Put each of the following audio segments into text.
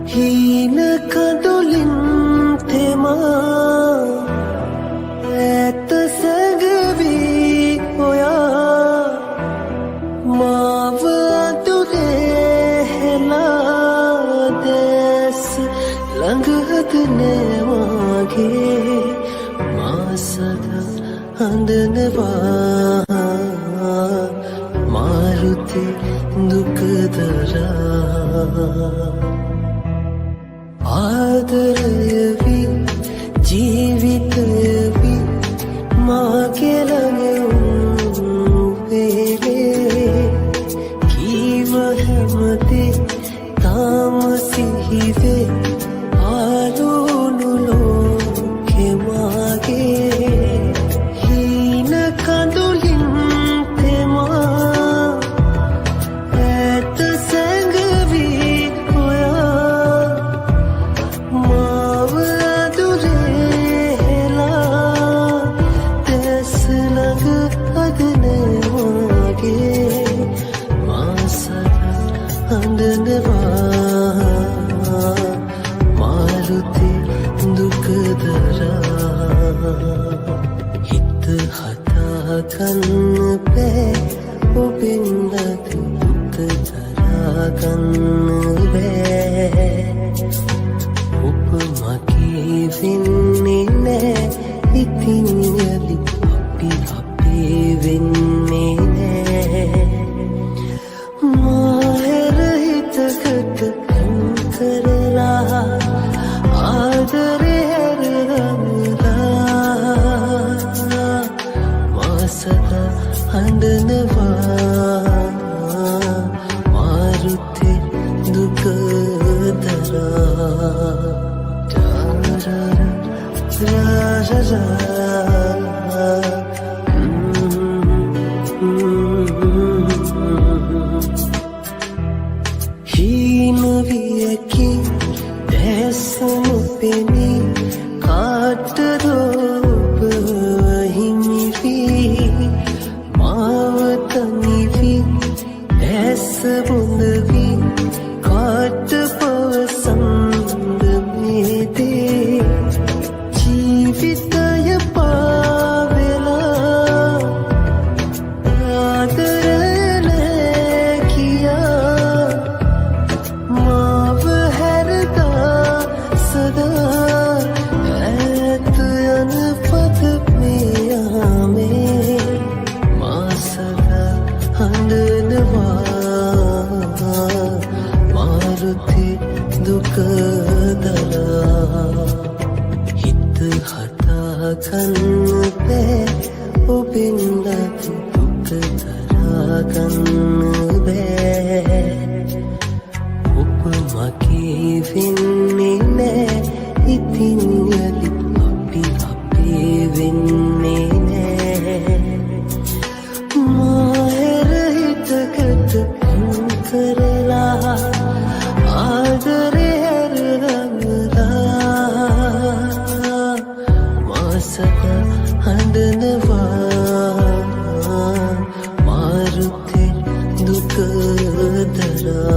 හීන කඳුලින් තෙමා ඇත සැඟවී ඔයා මාව අඳුරේ හෙලා දැස් ළඟහද නෑවාගේ මා සදා හඬනවා මාරුති දුකදරා ආදරයවි ජීවිතයවි මාගේ ළඟ වේලේ කීව හැමදේ තාම සිහිවේ ආලුණු ලෝකෙ මාගේ හීන කඳුලින් තෙමා ඇත සැඟවී ඔයා මාව අඳුරේ හෙලා දැස් ළඟ අදනවාගේ මා සදා හඬනවා මාරුති දුකදරා හිත හදාගන්න බෑ ඔබෙන් අද දුක දරාගන්න බෑ ඔබ මගේ වෙන්නේ නෑ ඉතින් යලි අපි අපේ වෙන්නේ නෑ මාහෙර හිතකට කරලා ආදරේ හැරගමලා මා සදා හඬනවා මාරුති දුකදරා හීන වියකි දැස නොපෙනී කාටද ඔබ හිමි වී මාව තනි වී දැස බොඳ වී කාට පවසන්ද මේ දේ ජීවිතය පාවෙලා ආදරේ නෑ කියා මාව හැරදා සදා ඈත යන පද මෙයාමේ මා සදා හඬනවා මාරුති දුකදරා හිත හදාගන්න බෑ ඔබෙන් අද දුක දරාගන්න බෑ ඔබ මගේ වෙන්නේ නෑ ඉතින් යලි අපි අපේ වෙන්නේ නෑ මාහෙර හිතකට කරලා ආදරේ හැරගමලා මා සදා හඬනවා මාරුති දුකදරා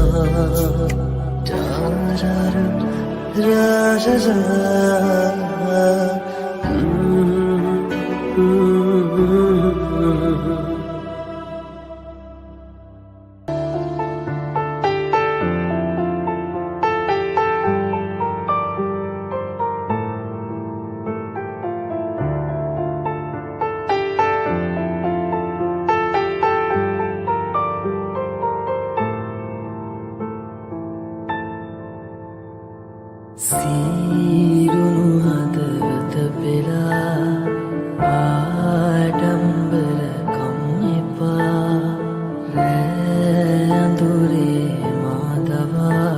සීරුණු හදවත පෙරා ආඩම්බරකම් එපා රෑ අඳුරේ මාදවා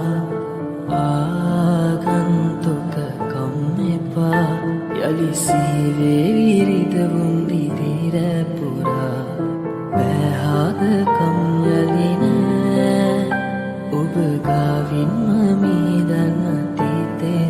ආගන්තුකකම් එපා යලි සීවේ විරිදවුම් දිදිර පුරා බෑහාදකම් යලි නෑ ඔබ ගාවින්ම මීදන්න තීතේ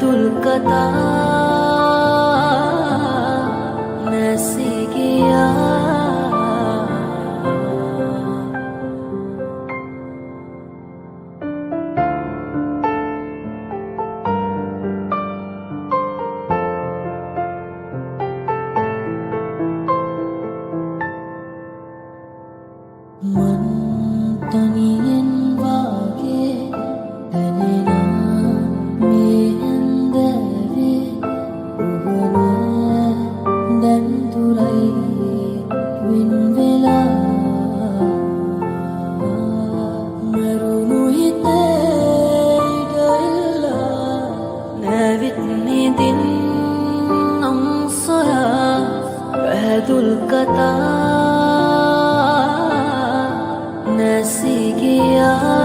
වැහැදුල් කතා නැසී ගියා මන් තනියෙන් වාගේ දැනෙනා මේ හැන්දෑවේ ඔබ නෑ දැන් තුරයි වෙන් වෙලා මරුණු හිතේ ඉඩඉල්ලා නැවිත් නිදින් නම් සොයා වැහැදුල් කතා නැසී ගියා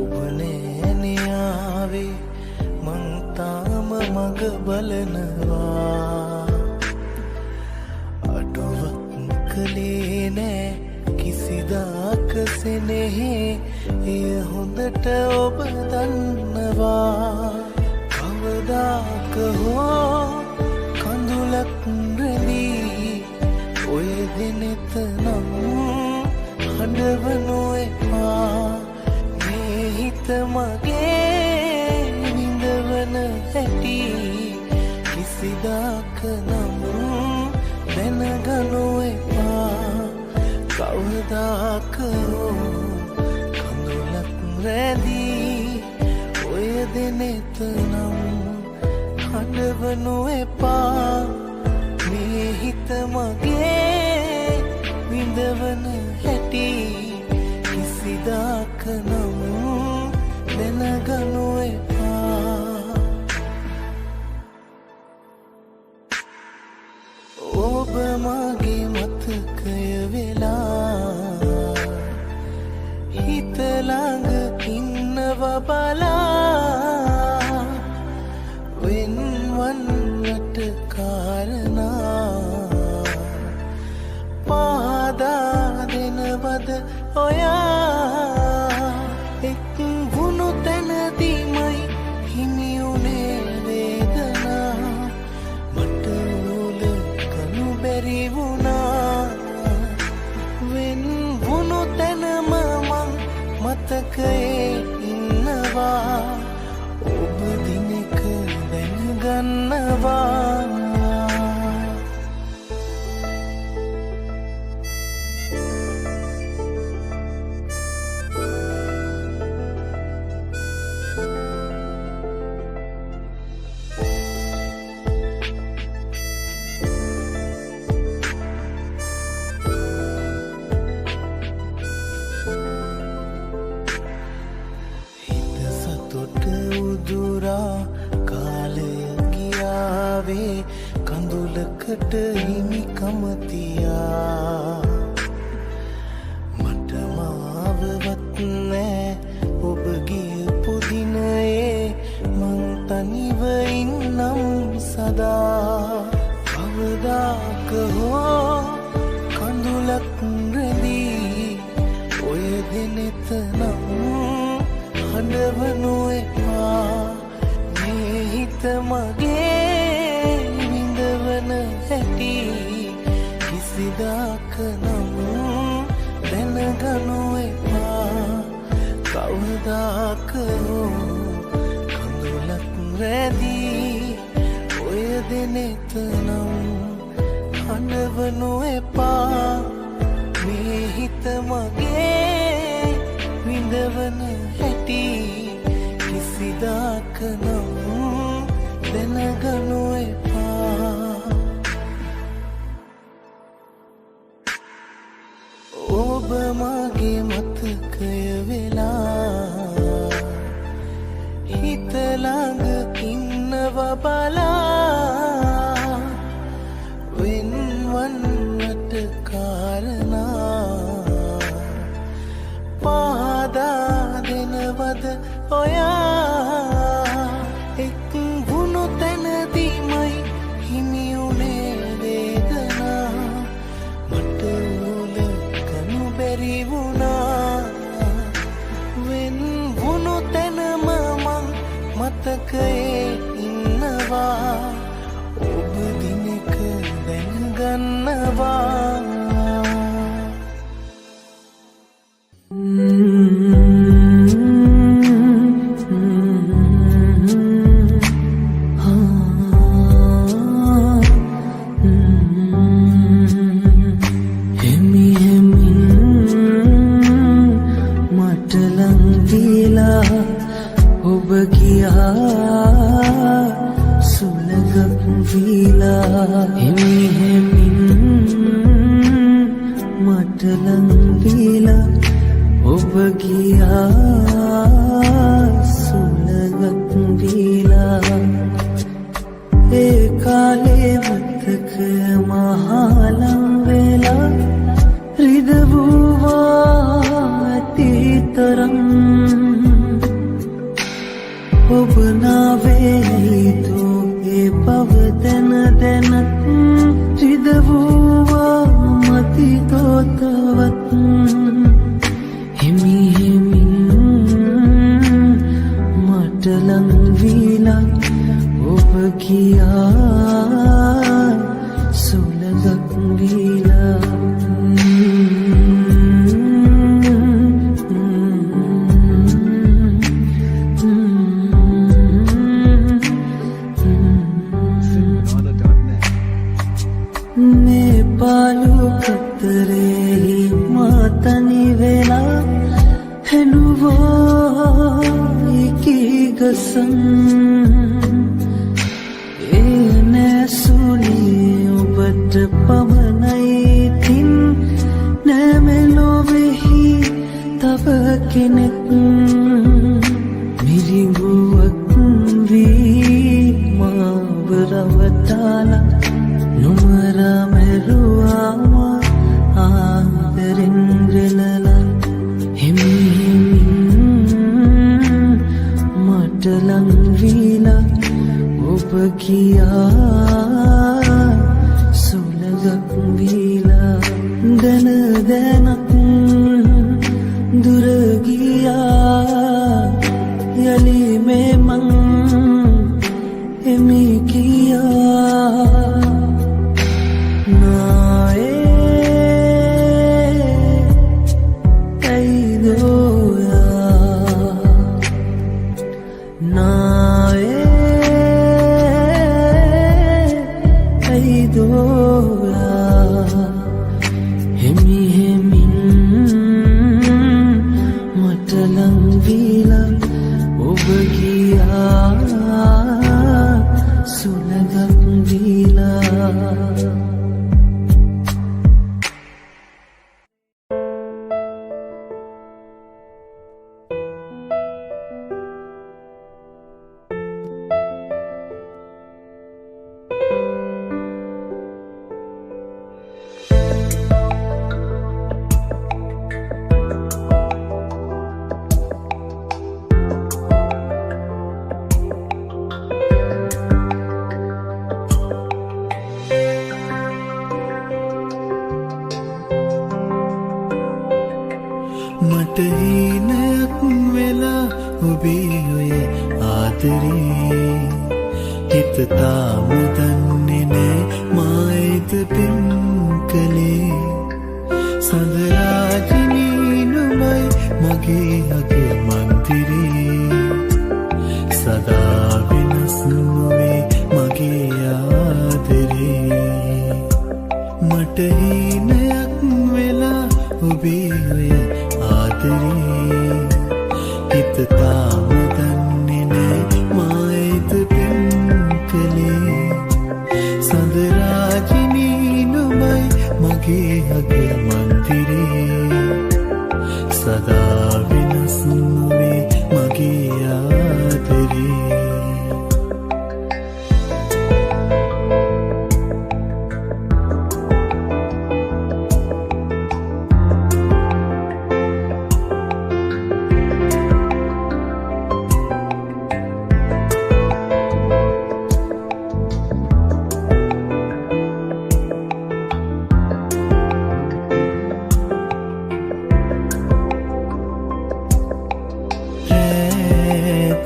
ඔබ නෑනියාවේ මං තාම මග බලනවා අඩුවක් කළේ නෑ කිසිදාක සෙනෙහි එය හොඳට ඔබ දන්නවා කවදාක හෝ කඳුලක් රැඳී ඔය දෙනෙත නම් හඬවනු එපා හිත මගේ විඳවන හැටි කිසිදාක නම් දැනගනු එපා කවදාක කඳුලක් රැඳී ඔය දෙනෙත නම් හඬවනු එපා මේ හිත මගේ විඳවන හැටි කිසිදාක නම් දැනගනු එපා ඔබ මගේ මතකය වෙලා හිත ළඟ ඉන්නව බලා වෙන්වන්නට කාරණා පාදා දෙනවද ඔයා එක් වුණු තැනදීමයි හිමියුනේ වේදනා මට උල කනු බැරි වුණා වෙන් වුණු තැනම මං මතකයේ ඉන්නවා ඔබ දිනක දැනගන්නවා කාලය ගියාවේ කඳුලකට හිමිකම තියා මට මාවවත් නෑ ඔබ ගියපු දිනයේ මං තනිව ඉන්නම් සදා කවදාක හෝ කඳුලක් රැඳී ඔය දෙනෙත නම් හඬවනු එපා මේ හිත මගේ විඳවන හැටි කිසිදාක නම් දැනගනු එපා කවදාක කඳුලක් රැඳී ඔය දෙනෙත නම් හඬවනු එපා මේ හිත මගේ විඳවන හැටි කිසිදාක නම් දැනගනු එපා ඔබ මගේ මතකය වෙලා හිත ළඟ ඉන්නව බලා වෙන්වන්නට කාරණා පාදා දෙනවද ඔයා එක් වුණු තැනදීමයි හිමි උනේ වේදනා මට උලකනු බැරි වුණා වෙන් වුණු තැනම මං මතකයේ ඉන්නවා ඔබ දිනක දැනගන්නවා මගේ අග මන්දිරේ සදා වෙන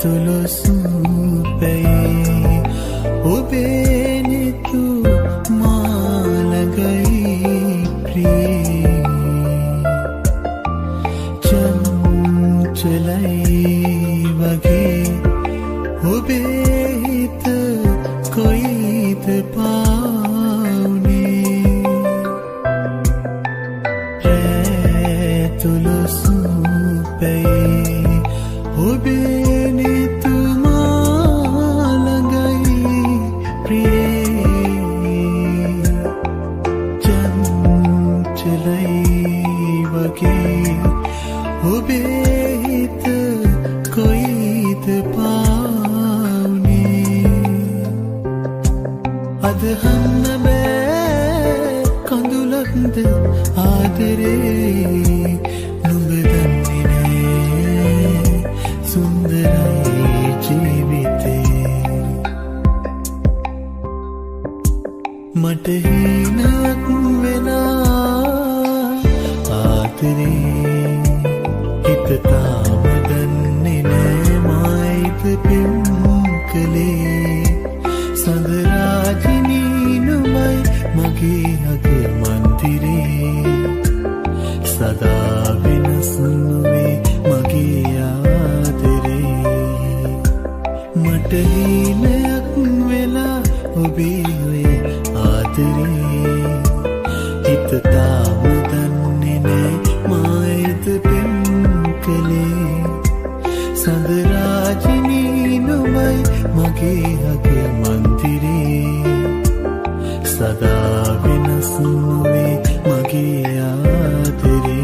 තුළු සූපයේ ඔබේ නිතු මාළඟයි ප්‍රියේ චංචලයි වගේ ඔබේ හිත කොයිද පාවුනේ රෑ තුළු සූපයේ ඔබේ නිතු මාළඟයි ප්‍රියේ චංචලයි වගේ ඔබේ හිත කොයිද පාවුනේ අදහන්න බෑ කඳුලක්ද ආදරේ නුඹ දන්නේ නෑ සුන්දරයි ජීවිතේ මට හිනක් වෙලා ආදරේ හිත තාම දන්නේ නෑ මායිද පෙම් කළේ සඳරාජිනී නුමයි මගේ අග මන්දිරේ සදා වෙනස් නොවේ මගේ ආදරේ මට හිනයක් වෙලා ඔබේ ඔය ආදරේ හිත තාම දන්නේ නෑ මායිද පෙම් කළේ සඳරාජිනී නුමයි මගේ අග මන්දිරේ සදා වෙනස් නොවේ මගේ ආදරේ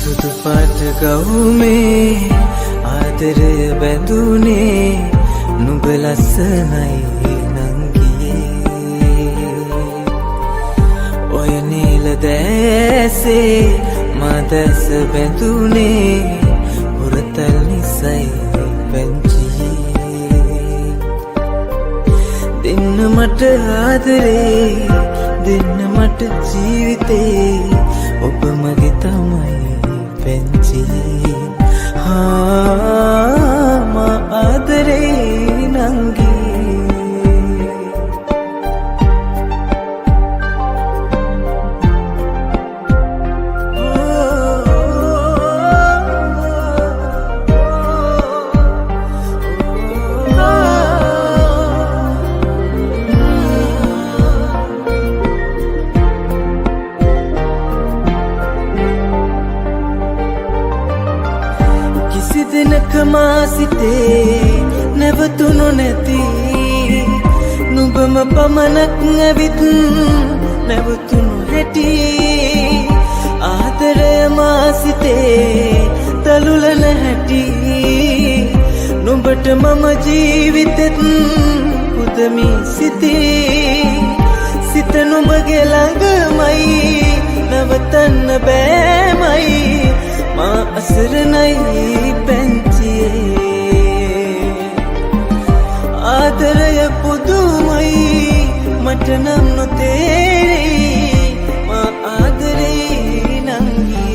සුදු පාට ගවුමේ ආදරය බැඳුනේ නුඹ ලස්සනයි නංගියේ ඔය නීල දැසේ මා දැස බැඳුනේ හුරතල් නිසයි පැංචියේ දෙන්න මට ආදරේ දෙන්න මට ජීවිතේ ඔබ මගේ තමයි පැංචියේ මා ආදරේ නංගියේ දිනක මා සිතේ නැවතුණු නැති නුඹම පමණක් ඇවිත් නැවතුණු හැටි ආදරය මා සිතේ තලුලන හැටි නුඹට මම ජීවිතෙත් පුදමි සිතේ සිත නුඹගේ ළඟමයි නවතන්න බෑමයි මා අසරණයි පැංචියේ ආදරය පුදුමයි මට නම් නොතේරෙයි මා ආදරේ නංගියේ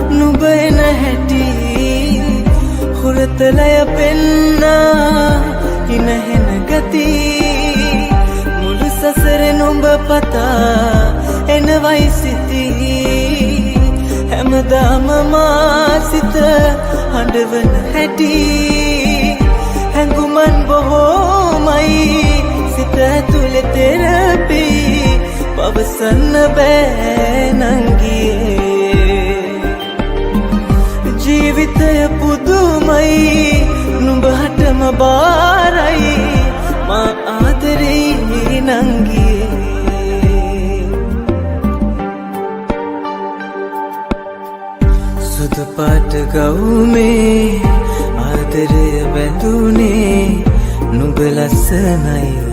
නුඹෙන හැටි හුරතලය පෙන්නා ඉනහෙන ගති මුළු සසරේ නුඹ පතා එනවයි සිතී හැමදාම මා සිත හඬවන හැටි හැඟුමන් බොහෝමයි සිත ඇතුලේ තෙරපි පවසන්න බෑ නංගියේ ජීවිතය පුදුමයි නුඹ හටම බාරයි මා ආදරේ නංගියේ සුදු පාට ගවුමේ ආදරය බැඳුනේ නුඹ ලස්සනයි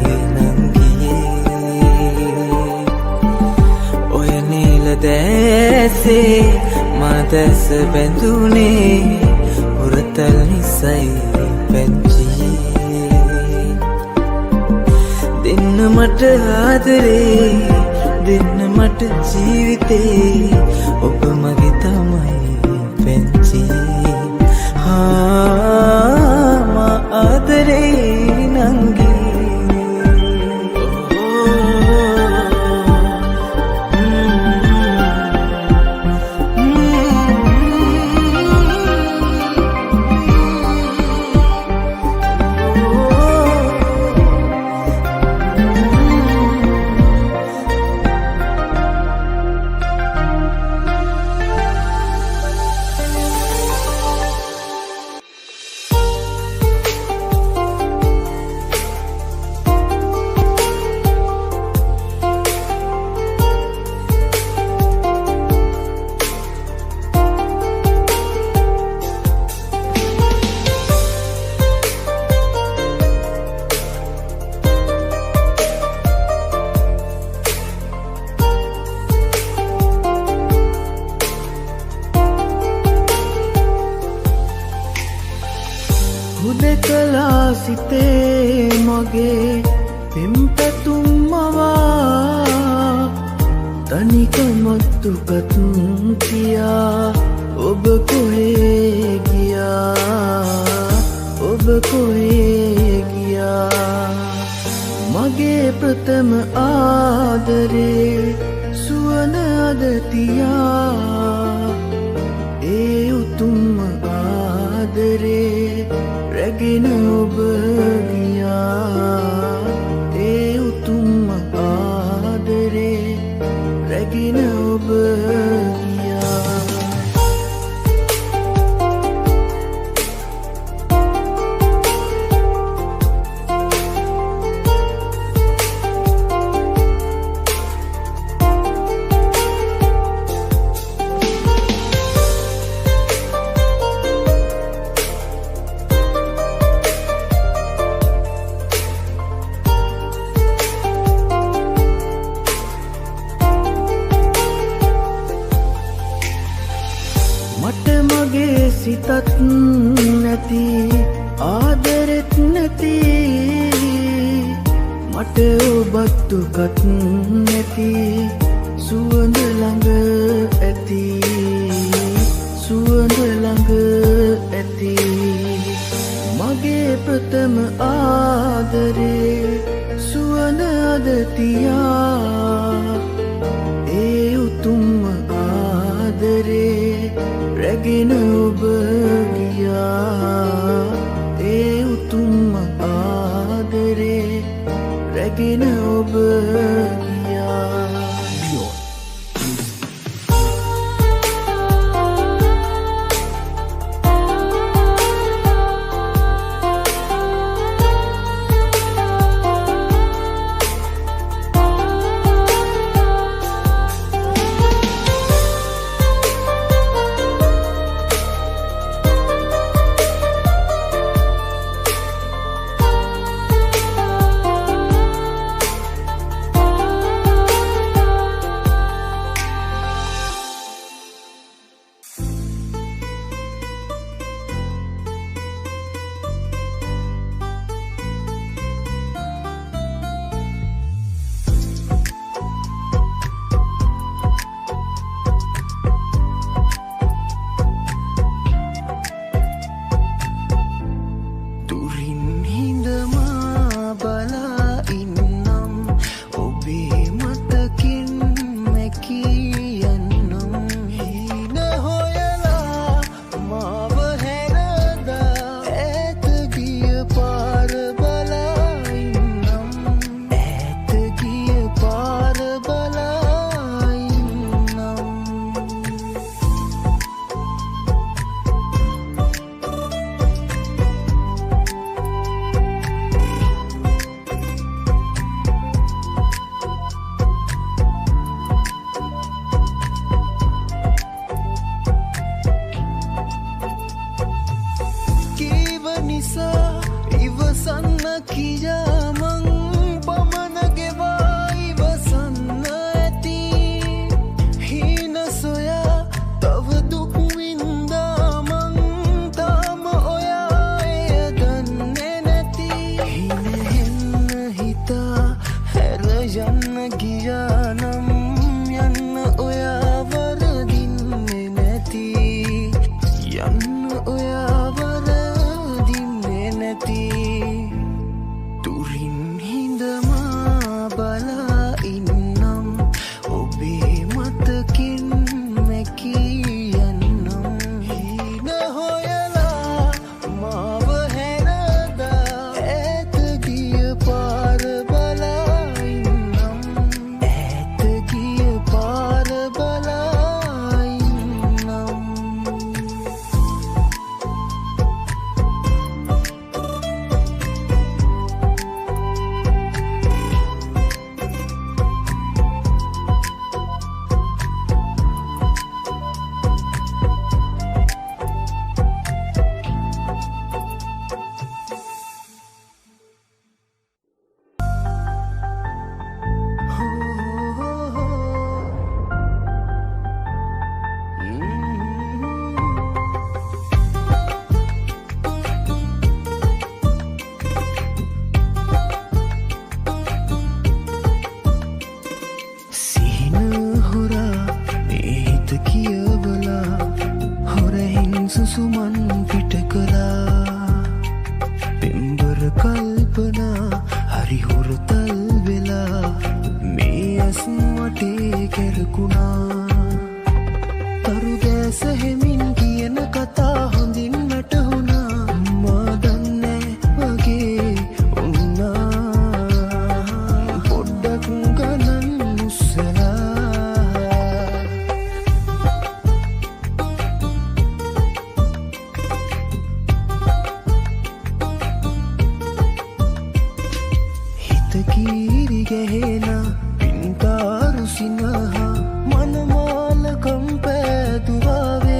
දැසේ මා දැස බැඳුනේ හුරතල් නිසයි පැංචියේ දෙන්න මට ආදරේ දෙන්න මට ජීවිතේ ඔබ මගේ තමයි පැංචියේ මා ආදරේ නංගියේ හුදෙකලා සිතේ මගේ පෙම්පැතුම්මවා තනිකමක් දුකත් තියා ඔබ කොහේ ගියා කියා ඔබ කොහේ ගියා මගේ ප්‍රථම ආදරේ සුවඳ අද තියා ඒ උතුම්ම ආදරේ රැගෙන ඔබ ගියා ඒ උතුම්ම ආදරේ රැගෙන ඔබ ගියා මට මගේ සිතත් නැති ආදරෙත් නැති මට ඔබත් දුකත් නැති සුවඳ ළඟ ඇති සුවඳ ළඟ ඇති මගේ ප්‍රථම ආදරේ සුවඳ අද තියා ඒ උතුම්ම ආදරේ රැගෙන ඔබ ගියා ඒ උතුම්ම ආදරේ රැගෙන ඔබ ගියා ඉවසන්න කියා මං පමණ ගෙවා ඉවසන්න ඇති හීන සොයා තව දුක් වින්දා මං තාම ඔයා එය දන්නේ නැති හිනෙන්න හිතා හැර යන්න ගියා නම් යන්න ඔයා වරදින්නේ නැති යන්න ඔයා කෙරකුණා තරු දැස හෙමින් කියන කතා හොඳින් වැටහුණා මා දන්නේ වගේ උන්නා පොඩ්ඩක් ගණන් මුස්සලා හිත කීරි ගැහෙන පින්කාරු සිනහා මනමාල කම්පැදුරාවේ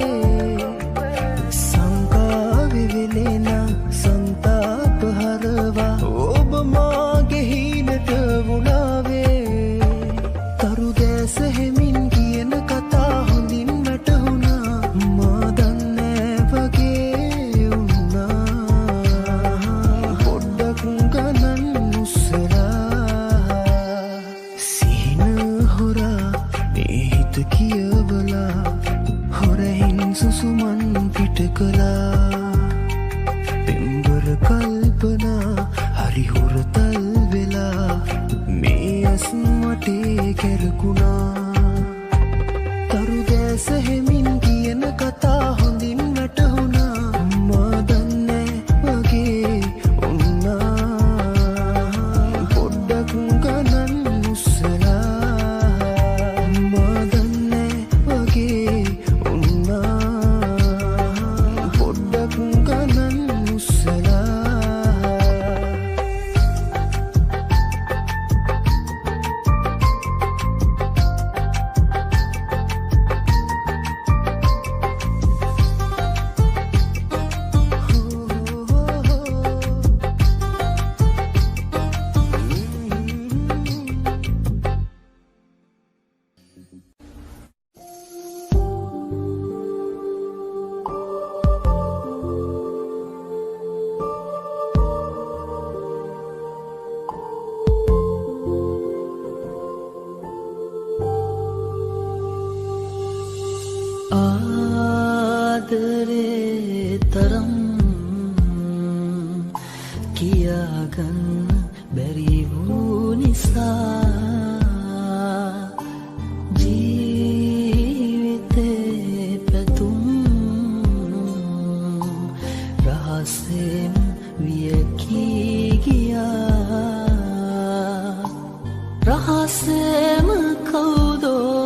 සංකාවෙ වෙලෙන සන්තාප හරවා ඔබ මාගේ හිනට වුණාවේ තරු දැස හෙමින් කියන කතා හොඳින් වැටහුණා මා දන්නේ වගේ වුණා පොඩ්ඩක් ගණන් මුස්සලා සිහින හොරා මේ හිත කියවලා හොරහින් සුසුමන් පිට කළා පෙම්බර කල්පනා හරි හොරතල් වෙලා මේ ඇස් මටේ කැරකුණා තරු දැස හෙමින් කියන කතා හොඳින් වැටහුණා මා දන්නේ වගේ උන්නා පොඩ්ඩක් ගණන් මුස්සලා මා දන්නේ වගේ උන්නා පොඩ්ඩක් ගණන් මුස්සලා ආදරේ තරම් කියාගන්න බැරි වූ නිසා ජීවිතේ පැතුම් රහසෙන් වියකී ගියා රහසෙම කවුදෝ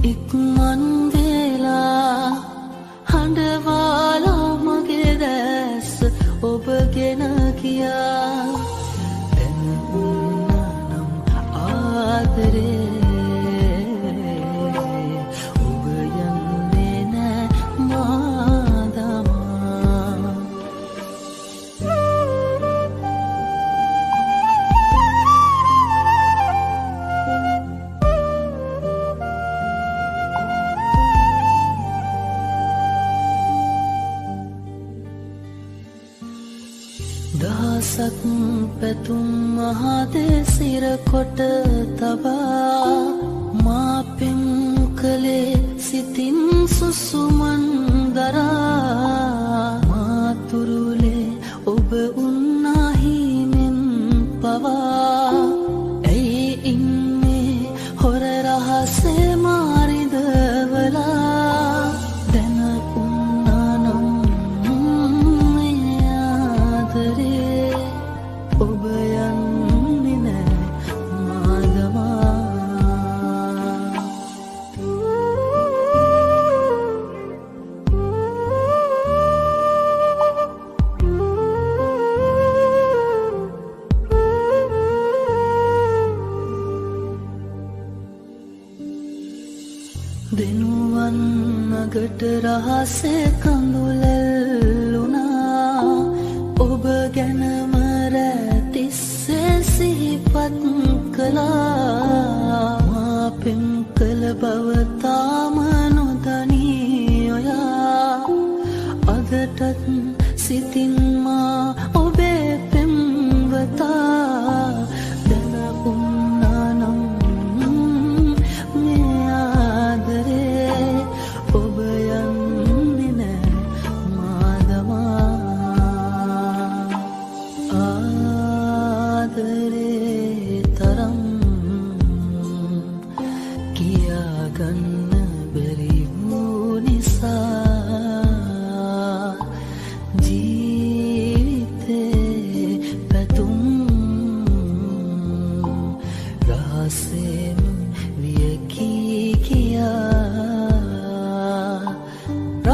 ඉක්මන් වෙලා හඬවාලා මගේ දැස් ඔබගෙන කියා දැන් නම් ආදරේ ඔබ යන්නේ නෑ මාදමා දහසක් පැතුම් මහදේ සිර කොට තබා මා පෙම් කළේ සිතින් සුසුමන් දරා මා තුරුලේ ඔබ උන්නාහිනෙන් පවා ඇයි ඉන්නේ හොර රහසේ මාරිදවලා දැන උන්නානම් ඔබ යන්නේ නෑ මාදමා දෙනුවන් නගට රහසේ කඳුලැල්ලුණා ඔබ ගැනම තිස්සේ සිහිපත් කළා මා පෙම් කළ බව තාම නොදනී ඔයා අදටත් සිතින් මා ඔබේ පෙම්වතා දැන උන්නානම් මේ ආදරේ ඔබ යන්නේ නෑ මාදමා ආදරේ තරම් කියාගන්න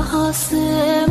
අහසේ